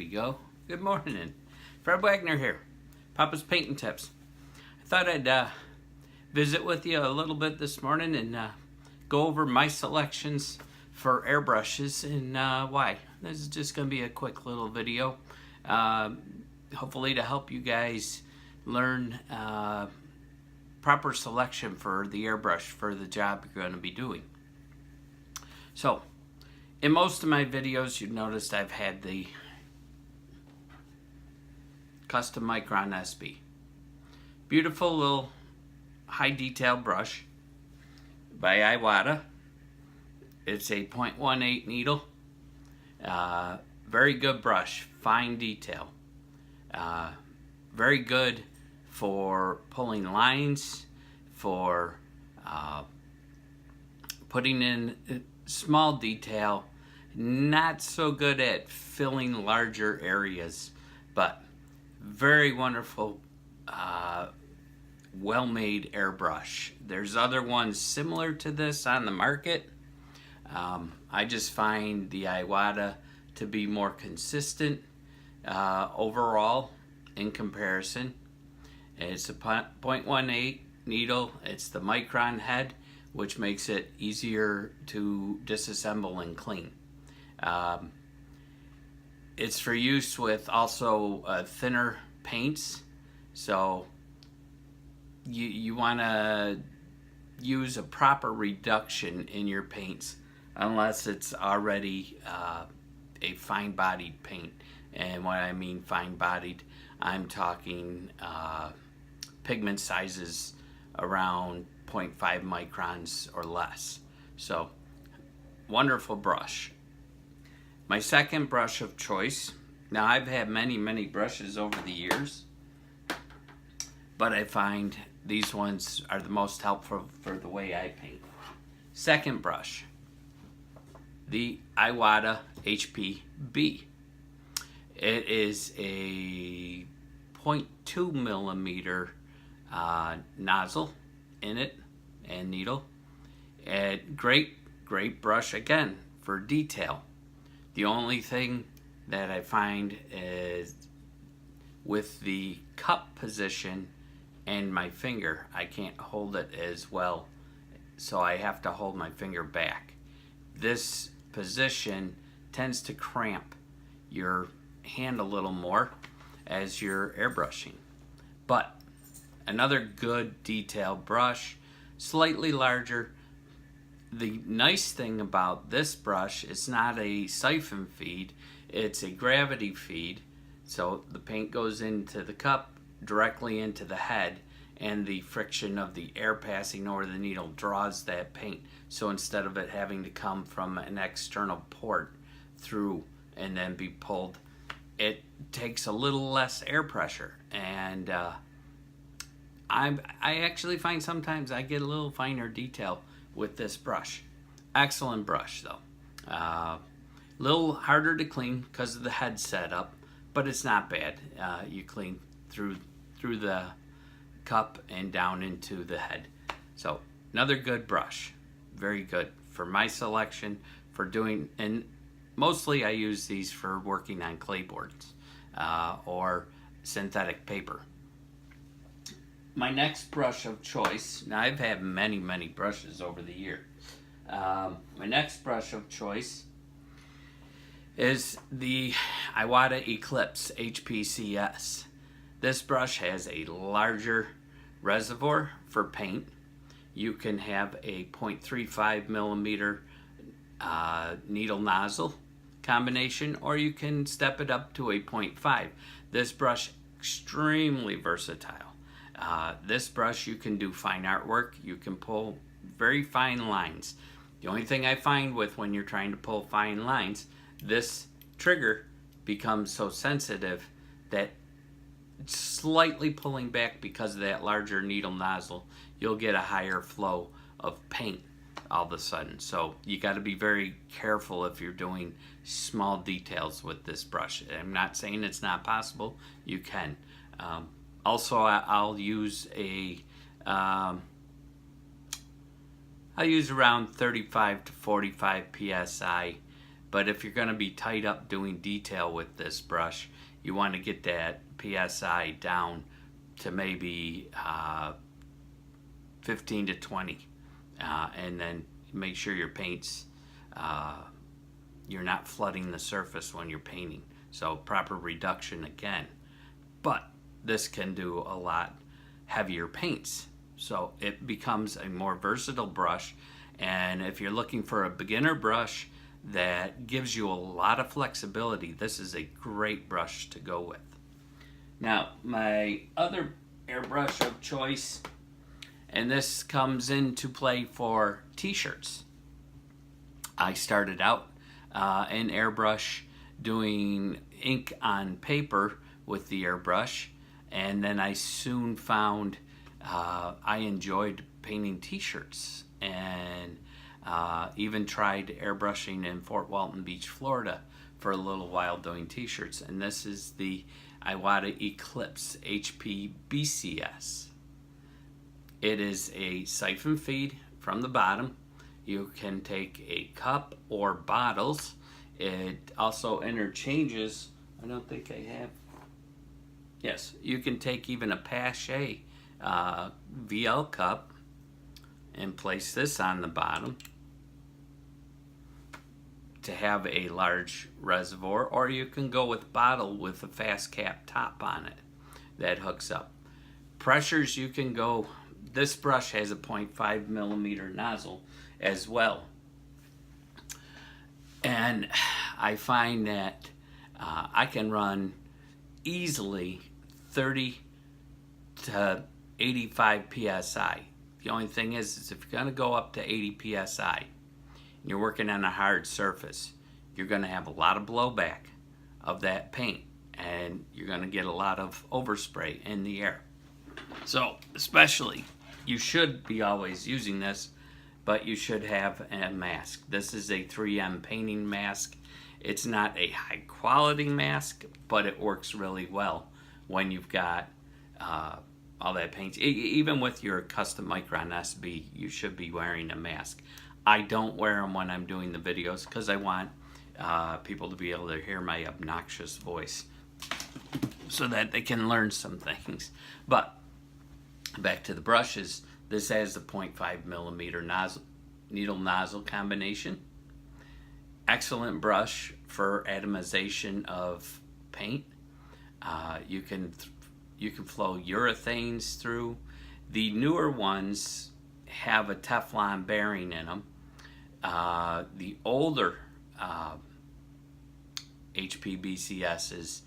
we go. Good morning. Fred Wagner here. Papa's Painting Tips. I thought I'd visit with you a little bit this morning and go over my selections for airbrushes and why. This is just going to be a quick little video. Hopefully to help you guys learn proper selection for the airbrush for the job you're going to be doing. So, in most of my videos, you've noticed I've had the custom micron SB. Beautiful little high detail brush by Iwata. It's a 0.18 needle. Very good brush, fine detail. Very good for pulling lines, for putting in small detail. Not so good at filling larger areas, but very wonderful, well-made airbrush. There's other ones similar to this on the market. I just find the Iwata to be more consistent overall in comparison. It's a 0.18 needle. It's the micron head, which makes it easier to disassemble and clean. It's for use with also thinner paints, so you want to use a proper reduction in your paints unless it's already a fine-bodied paint. And when I mean fine-bodied, I'm talking pigment sizes around 0.5 microns or less. So, wonderful brush. My second brush of choice, now I've had many brushes over the years, but I find these ones are the most helpful for the way I paint. Second brush, the Iwata HP B. It is a 0.2 millimeter nozzle in it and needle. Great brush again for detail. The only thing that I find is with the cup position and my finger, I can't hold it as well, so I have to hold my finger back. This position tends to cramp your hand a little more as you're airbrushing. But another good detail brush, slightly larger. The nice thing about this brush, it's not a siphon feed, it's a gravity feed. So the paint goes into the cup, directly into the head, and the friction of the air passing over the needle draws that paint. So instead of it having to come from an external port through and then be pulled, it takes a little less air pressure. And I actually find sometimes I get a little finer detail with this brush. Excellent brush though. Little harder to clean because of the head setup, but it's not bad. You clean through the cup and down into the head. So another good brush. Very good for my selection for doing, and mostly I use these for working on clayboards or synthetic paper. My next brush of choice, now I've had many brushes over the year. My next brush of choice is the Iwata Eclipse HPC. This brush has a larger reservoir for paint. You can have a 0.35 millimeter needle nozzle combination, or you can step it up to a 0.5. This brush extremely versatile. This brush, you can do fine artwork. You can pull very fine lines. The only thing I find with when you're trying to pull fine lines, this trigger becomes so sensitive that slightly pulling back because of that larger needle nozzle, you'll get a higher flow of paint all of a sudden. So you got to be very careful if you're doing small details with this brush. I'm not saying it's not possible. You can. Also, I'll use around 35 to 45 psi But if you're going to be tied up doing detail with this brush, you want to get that PSI down to maybe 15 to 20, and then make sure your paints, you're not flooding the surface when you're painting. So proper reduction again. But this can do a lot heavier paints. So it becomes a more versatile brush. And if you're looking for a beginner brush that gives you a lot of flexibility, this is a great brush to go with. Now, my other airbrush of choice, and this comes into play for t-shirts. I started out in airbrush doing ink on paper with the airbrush, and then I soon found I enjoyed painting t-shirts, and even tried airbrushing in Fort Walton Beach, Florida for a little while doing t-shirts. And this is the Iwata Eclipse HP B. It is a siphon feed from the bottom. You can take a cup or bottles. It also interchanges, I don't think I have, yes, you can take even a Pache VL cup and place this on the bottom to have a large reservoir, or you can go with bottle with a fast cap top on it that hooks up. Pressures, you can go, this brush has a 0.5 millimeter nozzle as well, and I find that I can run easily 30 to 85 psi. The only thing is if you're going to go up to 80 psi and you're working on a hard surface, you're going to have a lot of blowback of that paint, and you're going to get a lot of overspray in the air. So especially, you should be always using this, but you should have a mask. This is a 3M painting mask. It's not a high quality mask, but it works really well when you've got all that paint. Even with your custom micron SB, you should be wearing a mask. I don't wear them when I'm doing the videos because I want people to be able to hear my obnoxious voice so that they can learn some things. But back to the brushes, this has the 0.5 millimeter nozzle, needle nozzle combination. Excellent brush for atomization of paint. You can flow urethanes through. The newer ones have a Teflon bearing in them. The older HPBCSs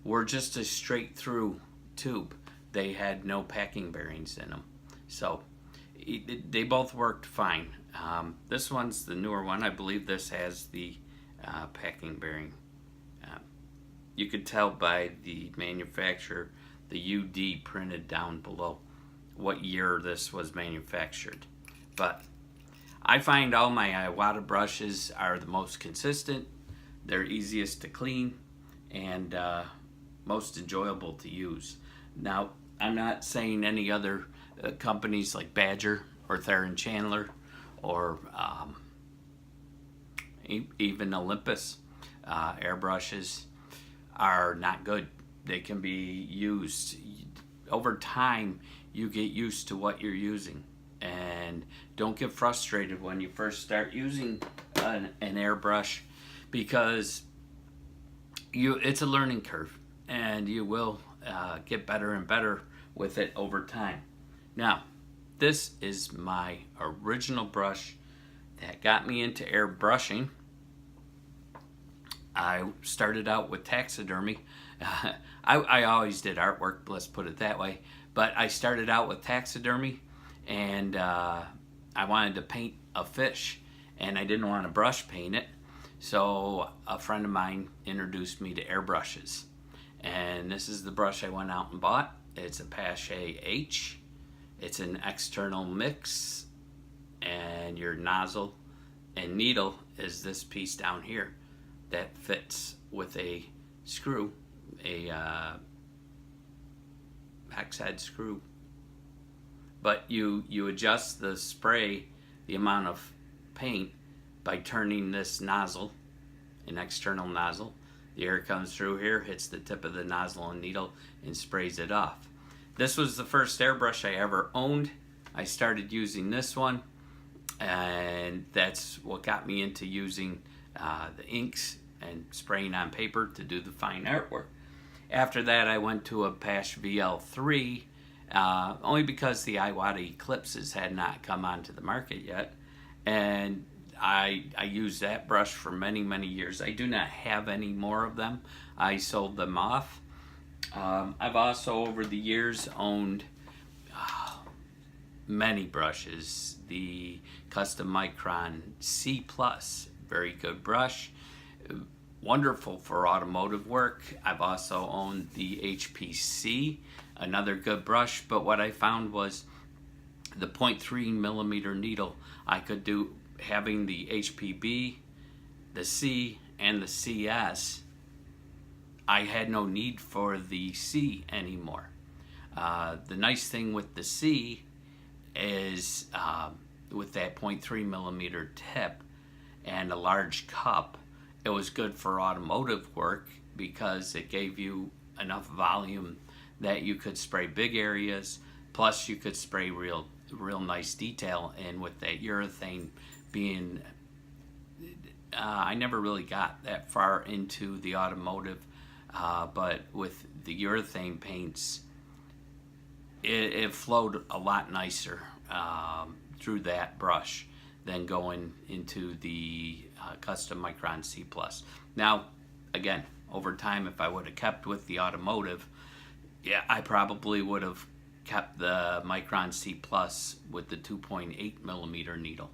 were just a straight through tube. They had no packing bearings in them. So they both worked fine. This one's the newer one. I believe this has the packing bearing. You could tell by the manufacturer, the UD printed down below, what year this was manufactured. But I find all my Iwata brushes are the most consistent, they're easiest to clean, and most enjoyable to use. Now, I'm not saying any other companies like Badger or Theron Chandler or even Olympus airbrushes are not good. They can be used. Over time, you get used to what you're using. And don't get frustrated when you first start using an airbrush, because it's a learning curve, and you will get better and better with it over time. Now, this is my original brush that got me into airbrushing. I started out with taxidermy. I always did artwork, let's put it that way. But I started out with taxidermy, and I wanted to paint a fish, and I didn't want to brush paint it. So a friend of mine introduced me to airbrushes. And this is the brush I went out and bought. It's a Pache H. It's an external mix, and your nozzle and needle is this piece down here that fits with a screw, a hex head screw. But you adjust the spray, the amount of paint, by turning this nozzle an external nozzle. The air comes through here, hits the tip of the nozzle and needle, and sprays it off. This was the first airbrush I ever owned. I started using this one, and that's what got me into using the inks and spraying on paper to do the fine artwork. After that, I went to a Pash VL3, only because the Iwata Eclipses had not come onto the market yet, and I used that brush for many, many years. I do not have any more of them. I sold them off. I've also, over the years, owned many brushes. The custom micron C+, very good brush, wonderful for automotive work. I've also owned the HPC, another good brush, but what I found was the 0.3 millimeter needle. I could do, having the HPB, the C, and the CS, I had no need for the C anymore. The nice thing with the C is with that 0.3 millimeter tip and a large cup, it was good for automotive work because it gave you enough volume that you could spray big areas, plus you could spray real nice detail. And with that urethane being, I never really got that far into the automotive, but with the urethane paints, it flowed a lot nicer through that brush than going into the custom micron C+. Now, again, over time, if I would have kept with the automotive, yeah, I probably would have kept the micron C+ with the 2.8 millimeter needle.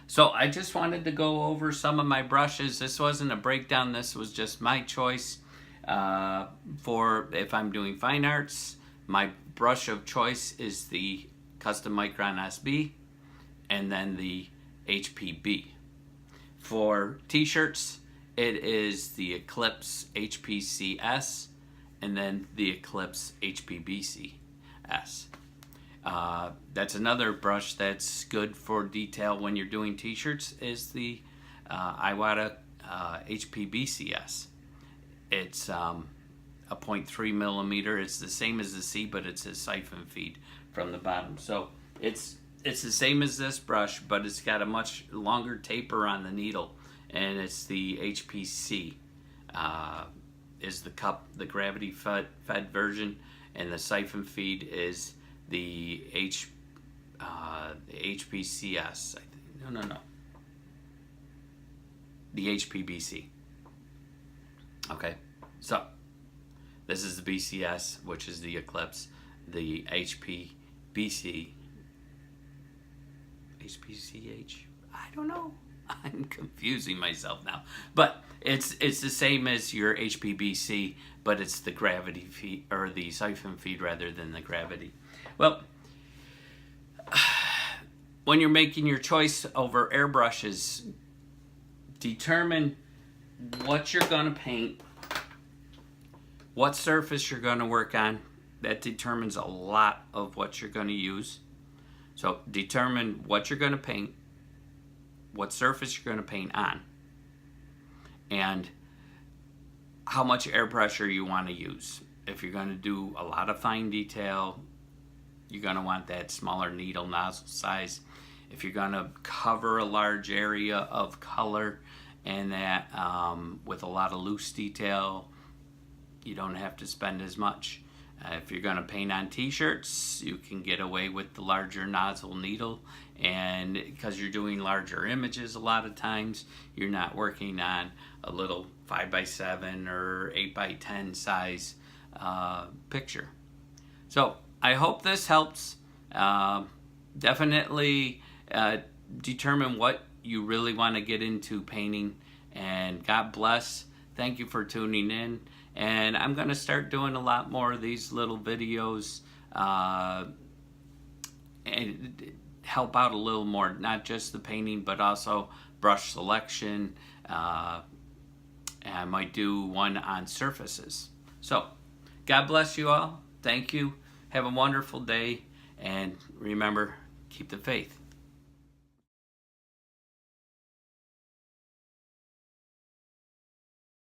So I just wanted to go over some of my brushes. This wasn't a breakdown, this was just my choice for if I'm doing fine arts. My brush of choice is the custom micron SB and then the HP B. For t-shirts, it is the Eclipse HPC S and then the Eclipse HPBC S. That's another brush that's good for detail when you're doing t-shirts is the Iwata HPBCS. It's a 0.3 millimeter. It's the same as the C, but it's a siphon feed from the bottom. So it's the same as this brush, but it's got a much longer taper on the needle, and it's the HPC is the cup, the gravity fed version, and the siphon feed is the HPCS. No. The HPBC. Okay, so this is the BCS, which is the Eclipse. The HPBC. HPCH? I don't know. I'm confusing myself now. But it's the same as your HPBC, but it's the gravity feed, or the siphon feed rather than the gravity. Well, when you're making your choice over airbrushes, determine what you're going to paint, what surface you're going to work on. That determines a lot of what you're going to use. So determine what you're going to paint, what surface you're going to paint on, and how much air pressure you want to use. If you're going to do a lot of fine detail, you're going to want that smaller needle nozzle size. If you're going to cover a large area of color and that with a lot of loose detail, you don't have to spend as much. If you're going to paint on t-shirts, you can get away with the larger nozzle needle, and because you're doing larger images a lot of times, you're not working on a little 5x7 or 8x10 size picture. So I hope this helps. Definitely determine what you really want to get into painting, and God bless. Thank you for tuning in. And I'm going to start doing a lot more of these little videos and help out a little more, not just the painting, but also brush selection. And I might do one on surfaces. So, God bless you all. Thank you. Have a wonderful day. And remember, keep the faith.